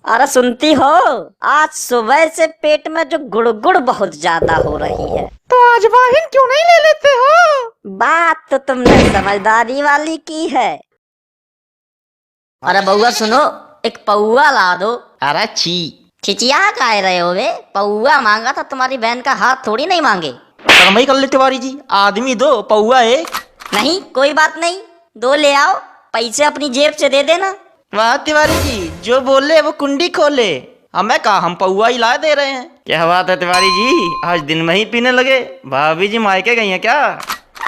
अरे सुनती हो, आज सुबह से पेट में जो गुड़गुड़ बहुत ज्यादा हो रही है। तो आज वाहिन क्यों नहीं ले लेते हो? बात तो तुमने समझदारी वाली की है। अरे बउआ सुनो, एक पौआ ला दो। अरे छी। खिचिया काय रहे हो बे? पौआ मांगा था, तुम्हारी बहन का हाथ थोड़ी नहीं मांगे। शर्मई कर ले तिवारी जी, आदमी दो पौआ एक। नहीं कोई बात नहीं, दो ले आओ, पैसे अपनी जेब से दे देना। वाह तिवारी जी, जो बोले वो कुंडी खोले। हमें कहा हम पौआ ही ला दे रहे हैं। क्या बात है तिवारी जी, आज दिन में ही पीने लगे? भाभी जी मायके गई हैं क्या?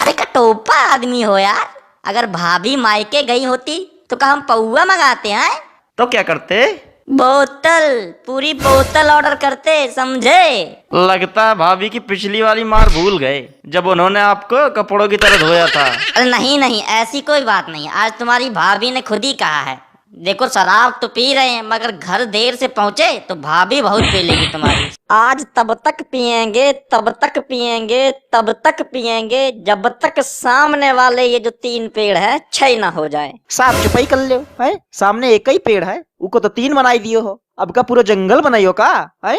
अरे कटोपा आदमी हो यार, अगर भाभी मायके गई होती तो क्या हम पौआ मंगाते हैं? तो क्या करते? बोतल, पूरी बोतल ऑर्डर करते, समझे? लगता है भाभी की पिछली वाली मार भूल गए, जब उन्होंने आपको कपड़ों की तरह धोया था। अरे नहीं नहीं, ऐसी कोई बात नहीं। आज तुम्हारी भाभी ने खुद ही कहा है, देखो शराब तो पी रहे हैं मगर घर देर से पहुंचे तो भाभी बहुत पी लेगी तुम्हारी। आज तब तक पिएंगे, तब तक पिएंगे, तब तक पिएंगे जब तक सामने वाले ये जो 3 पेड़ है 6 ना हो जाए। साफ चुपाई कर लो है, सामने एक ही पेड़ है, उको तो 3 बनाई दियो हो, अब का पूरा जंगल बनाइयो का है?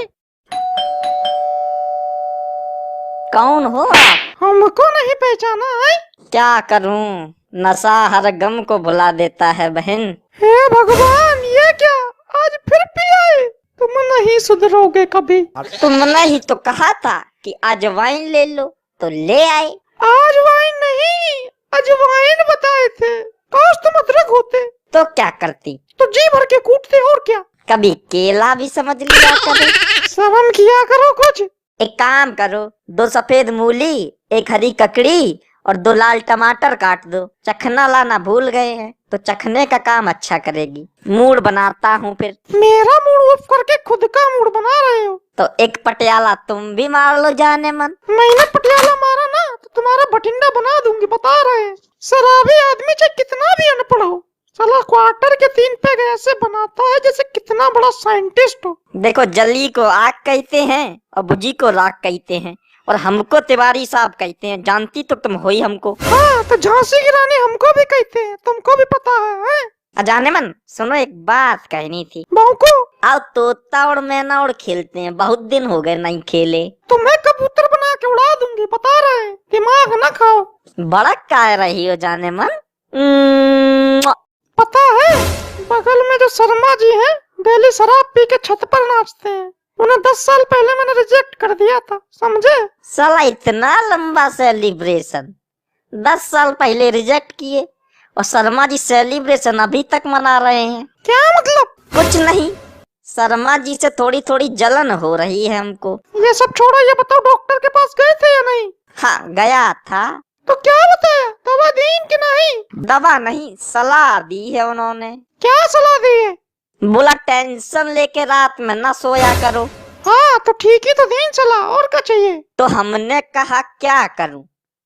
कौन हो आप? हमको नहीं पहचाना है? क्या करूं, नशा हर गम को भुला देता है बहन। हे भगवान, ये क्या आज फिर पी आए? तुम नहीं सुधरोगे कभी। तुमने ही तो कहा था कि आज वाइन ले लो, तो ले आए। आज वाइन नहीं, अजवाइन बताए थे। काश तुम अदरक होते तो क्या करती? तो जी भर के कूटते, और क्या। कभी केला भी समझ लिया करो। शर्म किया करो कुछ। एक काम करो, 2 सफेद मूली, 1 हरी ककड़ी और 2 लाल टमाटर काट दो। चखना लाना भूल गए हैं, तो चखने का काम अच्छा करेगी। मूड बनाता हूँ फिर। मेरा मूड ऑफ करके खुद का मूड बना रहे हो। तो एक पटियाला तुम भी मार लो जाने मन। मैंने पटियाला मारा ना तो तुम्हारा भटिंडा बना दूंगी, बता रहे हैं। शराबी आदमी चाहे कितना भी अनपढ़ हो, साला क्वार्टर के 3 पैग ऐसे बनाता है जैसे कितना बड़ा साइंटिस्ट हो। देखो, जली को आग कहते हैं और बुझी को राख कहते हैं, और हमको तिवारी साहब कहते हैं। जानती तो तुम हो ही हमको। हाँ, तो झांसी की रानी हमको भी कहते हैं, तुमको भी पता है? जाने मन सुनो, एक बात कहनी थी। बहू को आओ तोता और मैना और खेलते हैं, बहुत दिन हो गए नहीं खेले। तुम्हें कबूतर बना के उड़ा दूंगी, बता रहे हैं। दिमाग न खाओ। बड़क काय रही हो जाने मन। पता है, बगल में जो शर्मा जी हैं, डेली शराब पी के छत पर नाचते हैं। उन्हें 10 साल पहले मैंने रिजेक्ट कर दिया था, समझे? साला इतना लंबा सेलिब्रेशन 10 साल पहले रिजेक्ट किए, और शर्मा जी सेलिब्रेशन अभी तक मना रहे हैं। क्या मतलब? कुछ नहीं, शर्मा जी से थोड़ी थोड़ी जलन हो रही है हमको। ये सब छोड़ो, ये बताओ डॉक्टर के पास गए थे या नहीं? हाँ गया था। तो क्या बताया, दवा दी कि नहीं? दवा नहीं, सलाह दी है उन्होंने। क्या सलाह दी है? बोला टेंशन लेके रात में ना सोया करो। हाँ तो ठीक ही तो दिन चला, और क्या चाहिए? तो हमने कहा क्या करूं,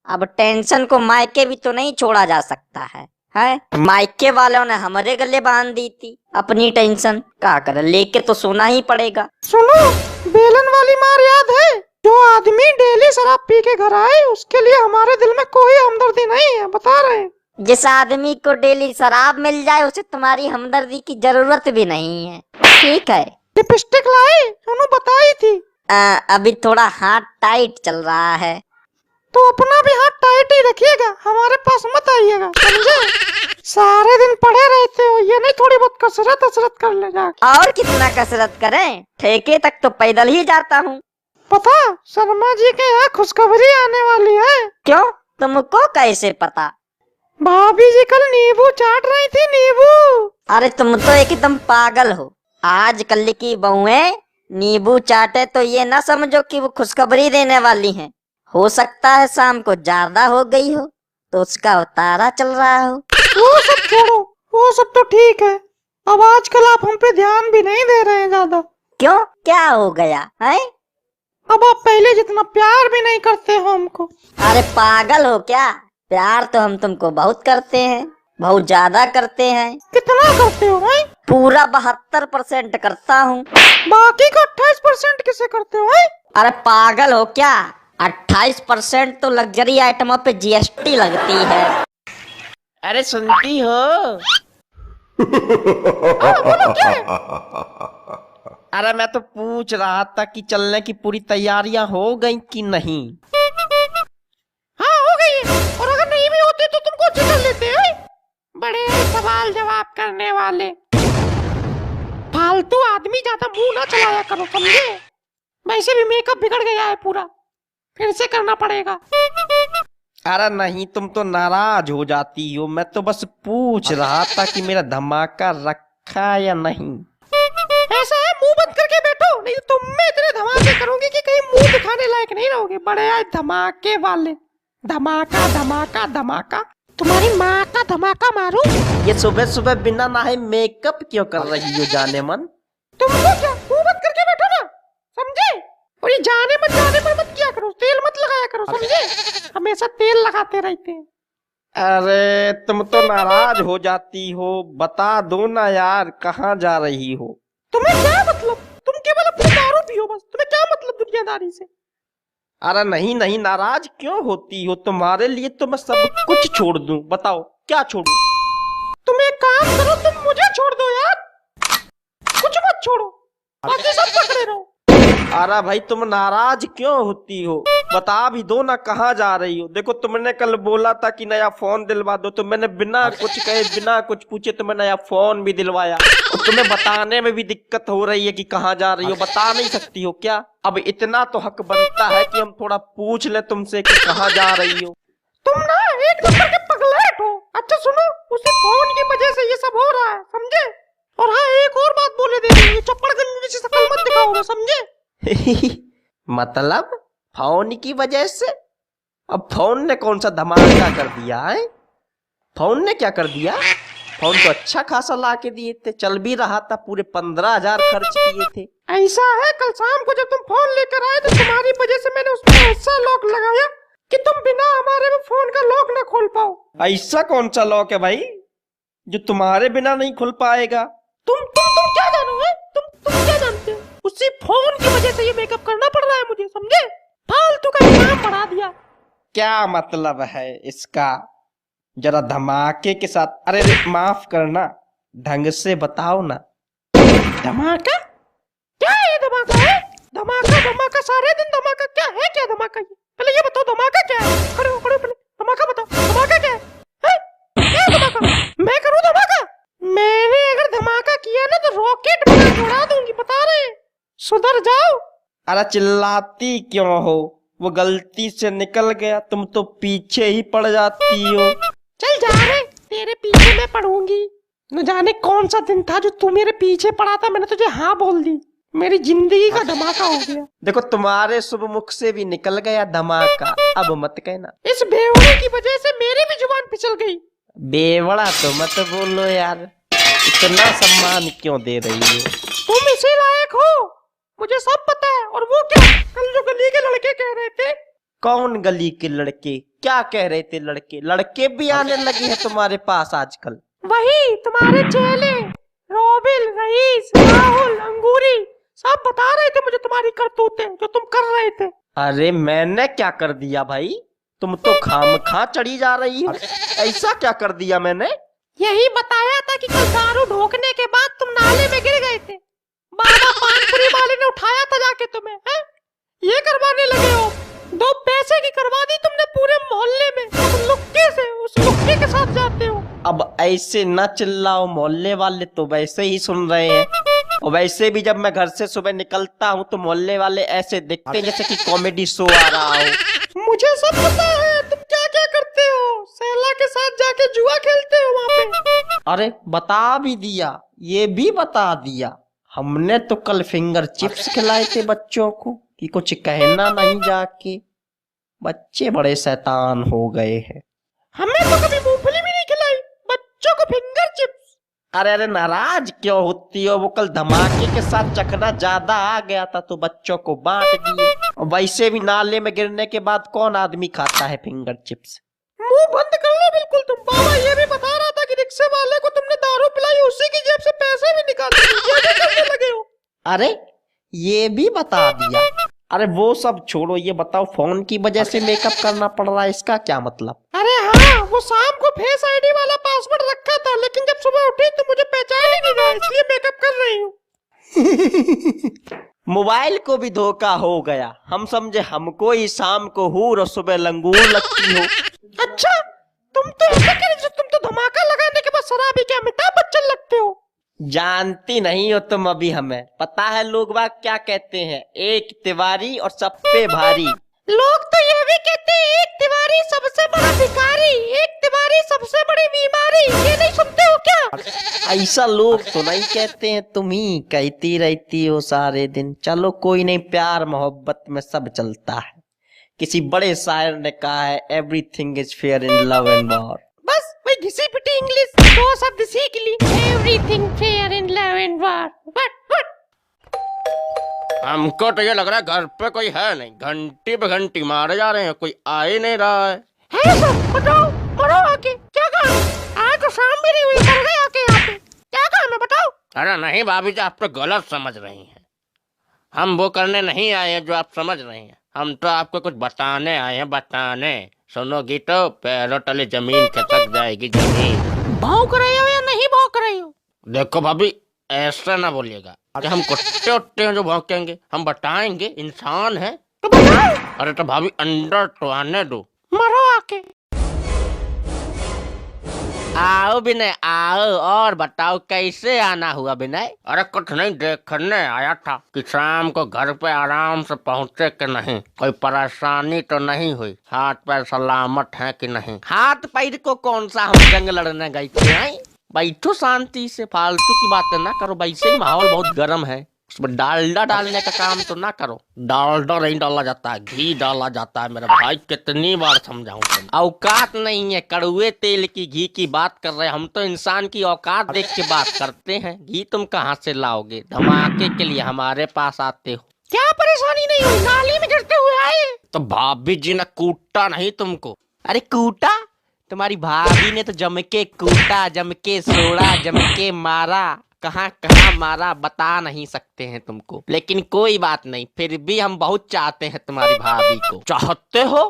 अब टेंशन को मायके भी तो नहीं छोड़ा जा सकता है। मायके वालों ने हमारे गले बांध दी थी अपनी टेंशन। क्या करे, लेके तो सोना ही पड़ेगा। सुनो, बेलन वाली मार याद है? जो आदमी डेली शराब पी के घर आए, उसके लिए हमारे दिल में कोई हमदर्दी नहीं है, बता रहे हैं। जिस आदमी को डेली शराब मिल जाए, उसे तुम्हारी हमदर्दी की जरूरत भी नहीं है। ठीक है। लिपस्टिक लाई, उन्होंने बताई थी। अभी थोड़ा हाथ टाइट चल रहा है। तो अपना भी हाथ टाइट ही रखिएगा, हमारे पास मत आइएगा, समझे? सारे दिन पड़े रहते हो, ये नहीं थोड़ी बहुत कसरत कर ले जाके। और कितना कसरत करें, ठेके तक तो पैदल ही जाता हूँ। पता, शर्मा जी के यहाँ खुशखबरी आने वाली है। क्यों, तुमको कैसे पता? भाभी जी कल नींबू चाट रही थी, नींबू। अरे तुम तो एकदम पागल हो। आजकल की बहुएं नींबू चाटे तो ये ना समझो कि वो खुशखबरी देने वाली हैं। हो सकता है शाम को ज्यादा हो गई हो तो उसका उतारा चल रहा हो। वो सब छोड़ो, वो सब तो ठीक है। अब आजकल आप हम पे ध्यान भी नहीं दे रहे हैं ज्यादा। क्यों, क्या हो गया है? अब आप पहले जितना प्यार भी नहीं करते हो हमको। अरे पागल हो क्या, प्यार तो हम तुमको बहुत करते हैं, बहुत ज्यादा करते हैं। कितना करते हो भाई? पूरा 72% करता हूँ। बाकी का 28% किसे करते हो भाई? अरे पागल हो क्या, 28% तो लग्जरी आइटमों पे जीएसटी लगती है। अरे सुनती हो? हाँ, बोलो क्या है? अरे मैं तो पूछ रहा था कि चलने की पूरी तैयारियां हो गई कि नहीं। हाँ हो गई है, और अगर नहीं भी होती तो तुमको चिढ़ लेते हैं। बड़े सवाल जवाब करने वाले, फालतू आदमी ज्यादा मुंह ना चलाया करो, समझे? वैसे भी मेकअप बिगड़ गया है पूरा, फिर से करना पड़ेगा। अरे नहीं, तुम तो नाराज हो जाती हो। मैं तो बस पूछ रहा था कि मेरा धमाका रखा या नहीं। ऐसा है, मुंह बंद करके बैठो, नहीं तो तुम में इतने धमाके करूंगी कि कहीं मुंह दिखाने लायक नहीं रहोगे। बड़े आए धमाके वाले, धमाका धमाका धमाका। तुम्हारी माँ का धमाका मारूं? ये सुबह सुबह बिना नहाए मेकअप क्यों कर रही हो जाने मन? तुमको क्या, मुंह बंद करके बैठो ना, समझे? और ये जाने पर मत किया करो, तेल मत लगाया करो, समझे? हमेशा तेल लगाते रहते हैं। अरे तुम तो नाराज हो जाती हो, बता दो ना यार, कहाँ जा रही हो? तुम्हें क्या मतलब? तुम केवल अपनी दारू पियो बस, तुम्हें क्या मतलब दुनियादारी से? अरे नहीं नहीं, नाराज क्यों होती हो? तुम्हारे लिए तो मैं सब कुछ छोड़ दूं, बताओ क्या छोड़ूं? तुम एक काम करो, तुम मुझे छोड़ दो यार, कुछ मत छोड़ो, बाकी सब पकड़े रहो। अरे भाई तुम नाराज क्यों होती हो? बता भी दो ना, कहाँ जा रही हो? देखो तुमने कल बोला था कि नया फोन दिलवा दो, तो मैंने बिना कुछ कहे बिना कुछ पूछे तुम्हें नया फोन भी दिलवाया। और तुम्हें बताने में भी दिक्कत हो रही है कि कहाँ जा रही हो, बता नहीं सकती हो क्या? अब इतना तो हक बनता है कि हम थोड़ा पूछ ले तुमसे कि कहाँ जा रही हो। तुम ना एक नंबर के पगलेट हो। अच्छा सुनो, उसी फोन की वजह से ये सब हो रहा है, समझे? और हाँ, एक और बात बोले दे रही है, चप्पड़ गंजी जैसी शक्ल मत दिखाओ, समझे? मतलब फोन की वजह से? अब फोन ने कौन सा धमाका कर दिया है? फोन ने क्या कर दिया? फोन तो अच्छा खासा ला के दिए थे, चल भी रहा था, पूरे 15,000 खर्च किए थे। ऐसा है, कल शाम को जब तुम फोन लेकर आए तो तुम्हारी वजह से मैंने उसमें ऐसा लॉक लगाया कि तुम बिना हमारे में फोन का लॉक न खोल पाओ। ऐसा कौन सा लॉक है भाई जो तुम्हारे बिना नहीं खुल पाएगा? तुम क्या जानो है? तुम क्या जानते हो? उसी फोन की वजह से ये मेकअप करना पड़ रहा है मुझे, समझे? फालतू का इल्जाम बढ़ा दिया। क्या मतलब है इसका? जरा धमाके के साथ, अरे माफ करना, ढंग से बताओ ना। धमाका? क्या है धमाका? है धमाका? धमाका सारे दिन धमाका? क्या है, क्या धमाका ये? पहले ये बताओ धमाका क्या है? खड़े हो पहले धमाका बताओ, धमाका क्या है? क्या है धमाका? मैं करूँ धमाका? मैंने अगर धमाका किया ना तो रॉकेट बना के उड़ा दूंगी, बता रहे हैं। सुधर जाओ। अरे चिल्लाती क्यों हो? वो गलती से निकल गया, तुम तो पीछे ही पड़ जाती हो। चल जा रे, तेरे पीछे मैं पड़ूंगी। न जाने कौन सा दिन था जो तू मेरे पीछे पड़ा था, मैंने तुझे हाँ बोल दी, मेरी जिंदगी का धमाका हो गया। देखो तुम्हारे शुभ मुख से भी निकल गया धमाका, अब मत कहना। इस बेवड़े की वजह से मेरी भी जुबान फिसल गई। बेवड़ा तो मत बोलो यार, इतना सम्मान क्यों दे रही हो? तुम इसी लायक हो, मुझे सब पता है। और वो क्या, कल जो गली के लड़के कह रहे थे? कौन गली के लड़के? क्या कह रहे थे लड़के? लड़के भी आने लगे हैं तुम्हारे पास आजकल? वही तुम्हारे चेले, रोबिल, रईस, राहुल, अंगूरी, सब बता रहे थे मुझे तुम्हारी करतूतें जो तुम कर रहे थे। अरे मैंने क्या कर दिया भाई? तुम तो खामखा चढ़ी जा रही हो। ऐसा क्या कर दिया मैंने? यही बताया था कि कल दारू ढोकने के बाद तुम नाले में गिर गए थे, बाबा पानपुरी वाले ने उठाया था जाके तुम्हें, है? ये करवाने लगे हो। 2 पैसे की करवा दी तुमने पूरे मोहल्ले में, उस लुक्के से, उस लुक्के के साथ जाते हो। अब ऐसे न चिल्लाओ, मोहल्ले वाले तो वैसे ही सुन रहे हैं। और वैसे भी जब मैं घर से सुबह निकलता हूँ तो मोहल्ले वाले ऐसे दिखते हैं जैसे कि कॉमेडी शो आ रहा हो। मुझे सब पता है तुम क्या क्या करते हो, सैला के साथ जाके जुआ खेलते हो वहाँ पे। अरे बता भी दिया, ये भी बता दिया। हमने तो कल फिंगर चिप्स खिलाए थे बच्चों को कि कुछ कहना नहीं जाके। बच्चे बड़े शैतान हो गए हैं। हमें तो कभी मूंगफली भी नहीं खिलाई, बच्चों को फिंगर चिप्स। अरे अरे नाराज क्यों होती हो? वो कल धमाके के साथ चखना ज्यादा आ गया था तो बच्चों को बांट दिए। और वैसे भी नाले में गिरने के बाद कौन आदमी खाता है फिंगर चिप्स? मुंह बंद कर लो बिल्कुल तुम। बाबा ये भी बता रहा था कि रिक्शे वाले को तुमने दारू पिलाई, उसी की जेब से पैसे भी निकाल लिए, ये भी करने लगे हो। अरे ये भी बता दिया। अरे वो सब छोड़ो, ये बताओ फोन की वजह से मेकअप करना पड़ रहा है, इसका क्या मतलब? अरे हाँ, वो शाम को फेस आईडी वाला पासवर्ड रखा था, लेकिन जब सुबह उठी तो मुझे पहचान ही नहीं रहा, इसलिए मेकअप कर रही हूँ। मोबाइल को भी धोखा हो गया, हम समझे हमको ही शाम को हूर और सुबह लंगूर लगती हो। अच्छा, तुम तो ऐसे कह रहे, तुम तो धमाका लगाने के बाद शराबी के अमिताभ बच्चन लगते हो। जानती नहीं हो तुम अभी हमें। पता है लोग बाग क्या कहते हैं, एक तिवारी और सब पे भारी। लोग तो ये भी कहते हैं एक तिवारी सबसे बड़ा भिखारी, एक तिवारी सबसे बड़ी बीमारी। ये नहीं सुनते हो क्या? ऐसा लोग तो नहीं कहते हैं, तुम ही कहती रहती हो सारे दिन। चलो कोई नहीं, प्यार मोहब्बत में सब चलता है। किसी बड़े शायर ने कहा है, everything is fair in love and war. बस वही घिसी पिटी इंग्लिश दो शब्द सीख ली। Everything fair in love and war. What? हमको तो ये लग रहा है घर पे कोई है नहीं, घंटी पे घंटी मारे जा रहे हैं, कोई आ ही नहीं रहा है। है सर, बताओ, मरो आके। क्या काम? आज तो शाम भी नहीं हुई, मर गए आके यहाँ पे। क्या काम है बताओ? अरे नहीं भाभी जी, आप तो गलत समझ रही हैं। हम वो करने नहीं आए हैं जो आप समझ रही हैं। हम तो आपको कुछ बताने आए हैं, बताने। सुनोगी तो पैरों तले जमीन खिसक जाएगी, जमीन। भौंक रहे हो या नहीं भौंक रहे हो? देखो भाभी, ऐसा ना बोलिएगा कि हम कुत्ते उट्टे हैं जो भौंकेंगे। हम बताएंगे, इंसान है। तो बताओ। अरे तो भाभी अंदर तो आने दो। मरो आके। आओ विनय आओ, और बताओ कैसे आना हुआ विनय? अरे कुछ नहीं, देखने आया था कि शाम को घर पे आराम से पहुँचे कि नहीं, कोई परेशानी तो नहीं हुई, हाथ पैर सलामत है कि नहीं। हाथ पैर को कौन सा हम जंग लड़ने गए थे? बैठो शांति से, फालतू की बातें ना करो। वैसे ही माहौल बहुत गर्म है, उसमें डालडा डालने का काम तो ना करो। डालडा नहीं डाला जाता है, घी डाला जाता है मेरे भाई। कितनी बार समझाऊं तुम? औकात नहीं है, कड़ुए तेल की घी की बात कर रहे हैं हम तो। इंसान की औकात देख के बात करते हैं। घी तुम कहाँ से लाओगे? धमाके के लिए हमारे पास आते हो। क्या परेशानी नहीं हुई? नाली में गिरते हुए आए। तो भाभी जी ने कूटा नहीं तुमको? अरे कूटा? तुम्हारी भाभी ने तो जम के कूटा, जम के सोड़ा, जम के मारा। कहाँ कहाँ मारा बता नहीं सकते हैं तुमको, लेकिन कोई बात नहीं, फिर भी हम बहुत चाहते हैं तुम्हारी भाभी को। चाहते हो?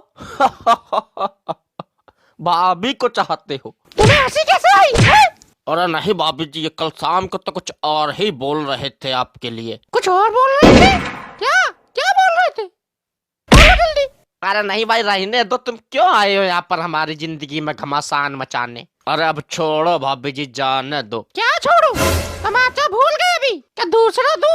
भाभी को चाहते हो? तुम्हें हंसी कैसे आई है? अरे नहीं भाभी जी, ये कल शाम को तो कुछ और ही बोल रहे थे आपके लिए। कुछ और बोल रहे थे? क्या क्या बोल रहे थे? बोलो जल्दी। अरे नहीं भाई, रहने दो। तुम क्यों आए हो यहाँ पर हमारी जिंदगी में घमासान मचाने? अरे अब छोड़ो भाभी जी, जाने दो। क्या छोड़ू? तमाचा भूल गए अभी? क्या दूसरा दूं?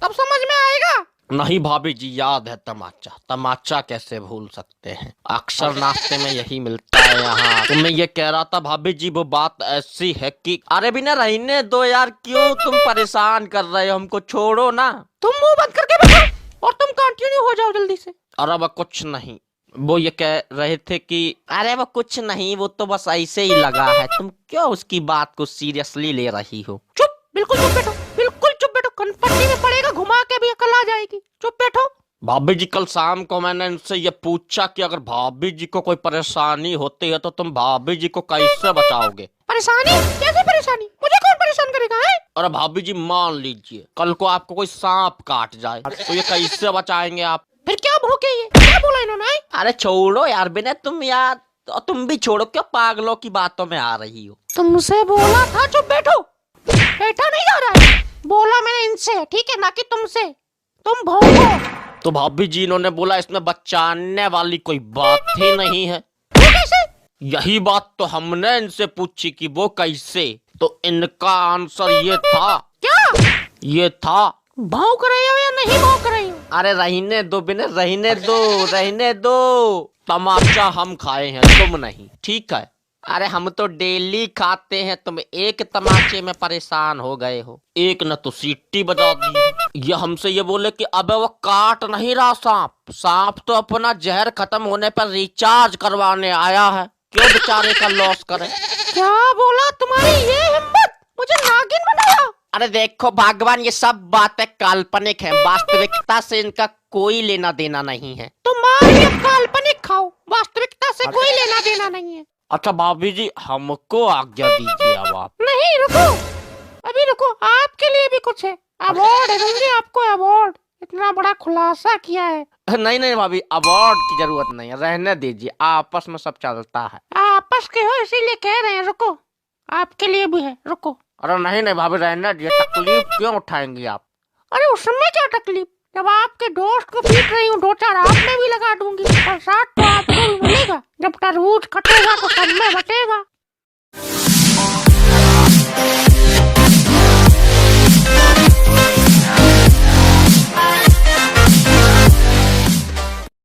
तब समझ में आएगा। नहीं भाभी जी, याद है तमाचा। तमाचा कैसे भूल सकते हैं, अक्सर नाश्ते में यही मिलता है यहाँ। तो मैं ये कह रहा था भाभी जी, वो बात ऐसी है कि अरे बिना रहने दो यार, क्यों तुम परेशान कर रहे हो हमको? छोड़ो ना। तुम मुंह बंद करके बैठो और तुम कंटिन्यू हो जाओ जल्दी से। अरे वो कुछ नहीं, वो ये कह रहे थे कि अरे वो कुछ नहीं, वो तो बस ऐसे ही लगा है। तुम क्यों उसकी बात को सीरियसली ले रही हो? चुप, बिल्कुल चुप बैठो, बिल्कुल चुप बैठो। कनपट्टी में पड़ेगा, घुमा के भी अकल आ जाएगी। चुप बैठो। भाभी जी, कल शाम को मैंने इनसे ये पूछा कि अगर भाभी जी को कोई परेशानी होती है तो तुम भाभी जी को कैसे बचाओगे? परेशानी? कैसी परेशानी? मुझे कौन परेशान करेगा है? अरे भाभी जी, मान लीजिए कल को आपको कोई सांप काट जाए तो ये कैसे बचाएंगे आप? फिर क्या भूखे ये? क्या बोला इन्होंने? अरे छोड़ो यार बिना, तुम यार, तो तुम भी छोड़ो, क्यों पागलों की बातों में आ रही हो? तुमसे बोला था चुप बैठो। बैठा नहीं जा रहा है। बोला मैंने इनसे, ठीक है, ना कि तुमसे। तुम भौंको। तो भाभी जी इन्होंने बोला इसमें बचाने वाली कोई बात ही नहीं है। वो कैसे? यही बात तो हमने इनसे पूछी कि वो कैसे, तो इनका आंसर ये था। क्या? ये था। भौंक रहे हो या नहीं भौंक रहे हो? अरे रहने दो बिना, रहने दो, रहने दो। तमाचा हम खाए हैं, तुम नहीं, ठीक है? अरे हम तो डेली खाते हैं, तुम एक तमाचे में परेशान हो गए हो। एक न तो सीटी बजा दी। ये हमसे ये बोले कि अबे वो काट नहीं रहा सांप, सांप तो अपना जहर खत्म होने पर रिचार्ज करवाने आया है, क्यों बेचारे का लॉस करे? क्या बोला? तुम्हारी ये हिम्मत? मुझे नागिन बनाया? अरे देखो भगवान, ये सब बातें काल्पनिक हैं, वास्तविकता से इनका कोई लेना देना नहीं है। तुम्हारी काल्पनिक खाओ, वास्तविकता से कोई लेना देना नहीं है। अच्छा भाभी जी, हमको आज्ञा दीजिए अब आप। नहीं, रुको, अभी रुको, आपके लिए भी कुछ है। अवार्ड है, दूंगी आपको अवार्ड। इतना बड़ा खुलासा किया है। नहीं नहीं भाभी, अवार्ड की जरूरत नहीं है, रहने दीजिए, आपस में सब चलता है। आपस के हो इसीलिए कह रहे हैं, रुको, आपके लिए भी है, रुको। अरे नहीं नहीं भाभी, रहने दीजिए, तकलीफ क्यों उठाएंगी आप? अरे उसमें क्या तकलीफ, जब आपके दोस्त को पीट रही हूँ 2-4 आप में भी लगा दूंगी, प्रसाद तो आपको भी मिलेगा। जब तरबूज कटेगा तो सब में बटेगा।